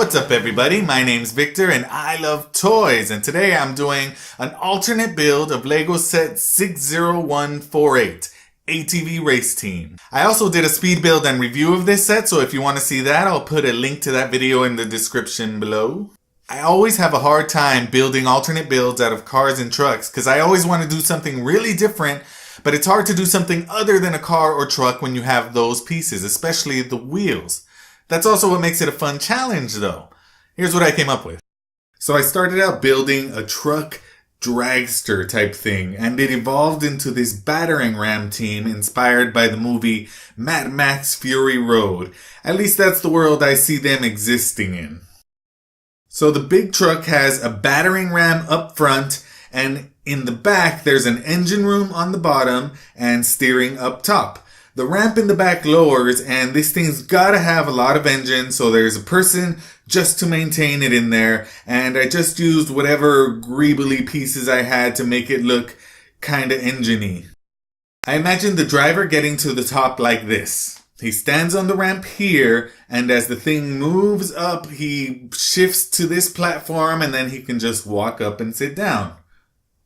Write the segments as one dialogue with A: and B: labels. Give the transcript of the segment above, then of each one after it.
A: What's up everybody, my name's Victor and I love toys, and today I'm doing an alternate build of LEGO set 60148, ATV Race Team. I also did a speed build and review of this set, so if you want to see that, I'll put a link to that video in the description below. I always have a hard time building alternate builds out of cars and trucks because I always want to do something really different, but it's hard to do something other than a car or truck when you have those pieces, especially the wheels. That's also what makes it a fun challenge though. Here's what I came up with. So I started out building a truck dragster type thing, and it evolved into this battering ram team inspired by the movie Mad Max Fury Road. At least that's the world I see them existing in. So the big truck has a battering ram up front, and in the back there's an engine room on the bottom and steering up top. The ramp in the back lowers, and this thing's gotta have a lot of engine, so there's a person just to maintain it in there, and I just used whatever greebly pieces I had to make it look kinda engine-y. I imagine the driver getting to the top like this. He stands on the ramp here, and as the thing moves up, he shifts to this platform, and then he can just walk up and sit down.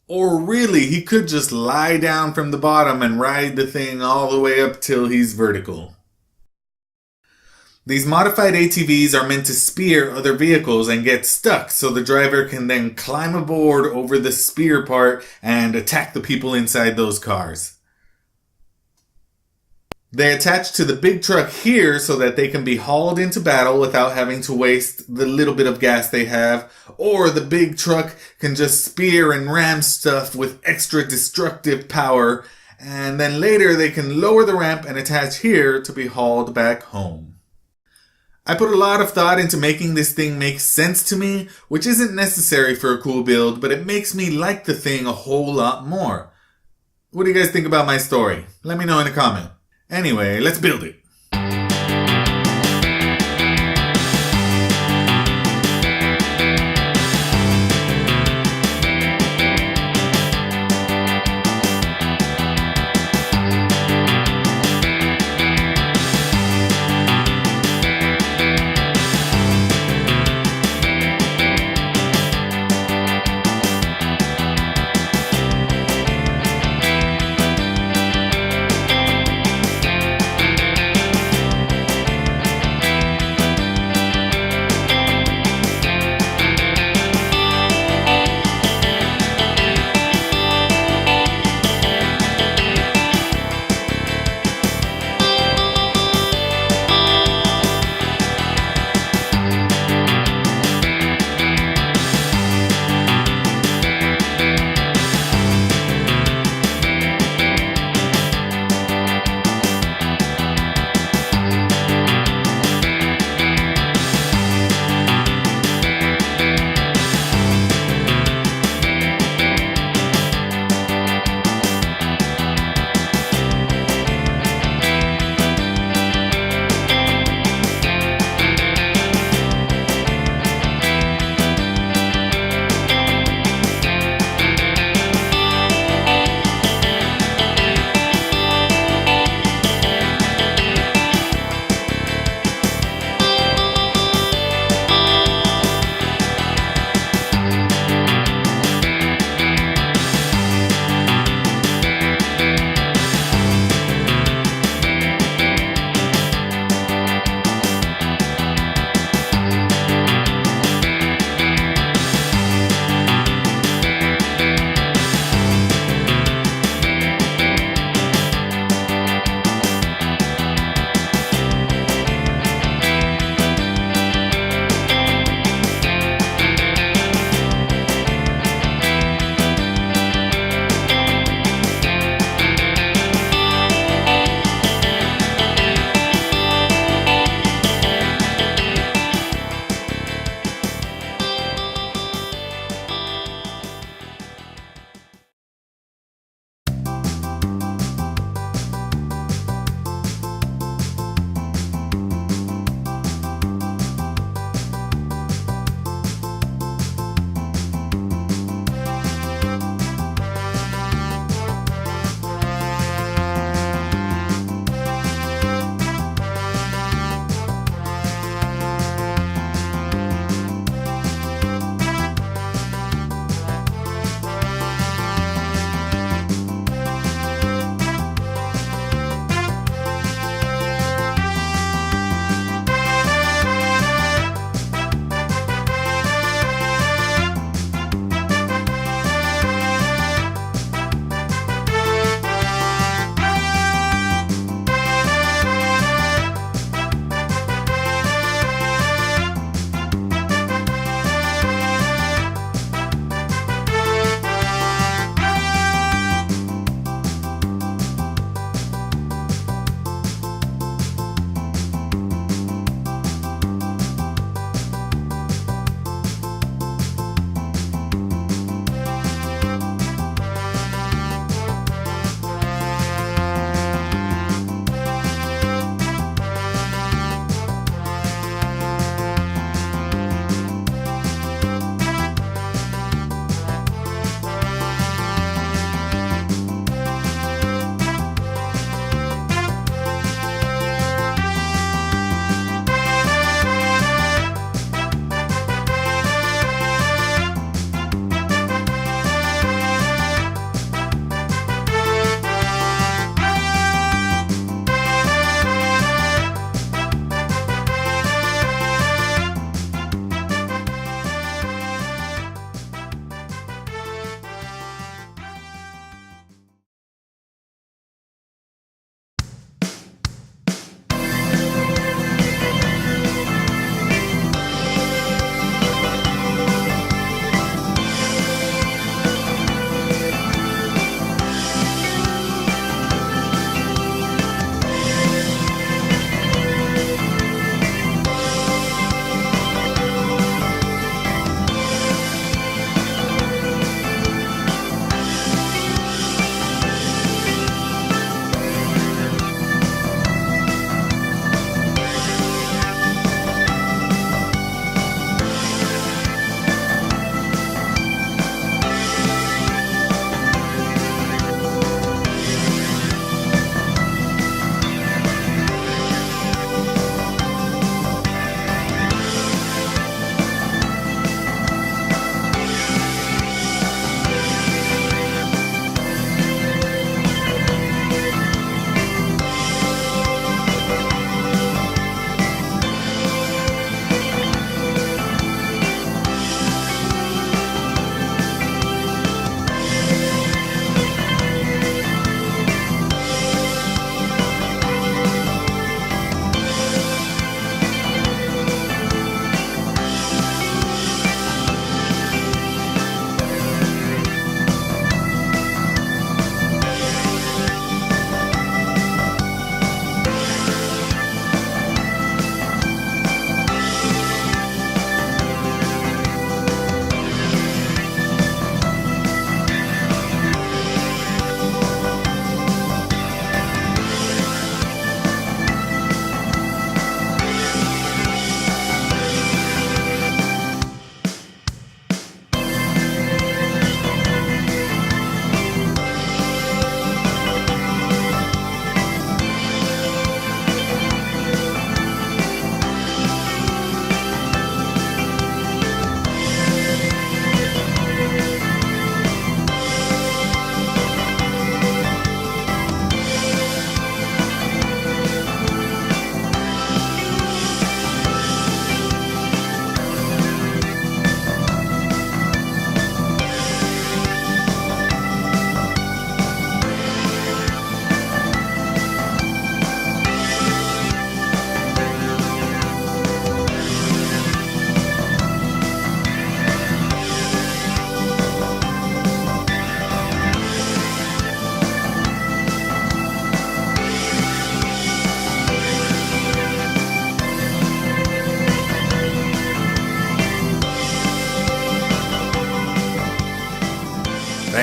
A: Or really, he could just lie down from the bottom and ride the thing all the way up till he's vertical. These modified ATVs are meant to spear other vehicles and get stuck, so the driver can then climb aboard over the spear part and attack the people inside those cars. They attach to the big truck here so that they can be hauled into battle without having to waste the little bit of gas they have, or the big truck can just spear and ram stuff with extra destructive power, and then later they can lower the ramp and attach here to be hauled back home. I put a lot of thought into making this thing make sense to me, which isn't necessary for a cool build, but it makes me like the thing a whole lot more. What do you guys think about my story? Let me know in a comment. Anyway, let's build it.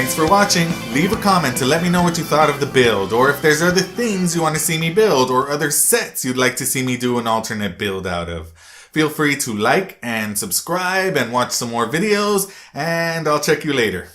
A: Thanks for watching. Leave a comment to let me know what you thought of the build, or if there's other things you want to see me build, or other sets you'd like to see me do an alternate build out of. Feel free to like and subscribe and watch some more videos, and I'll check you later.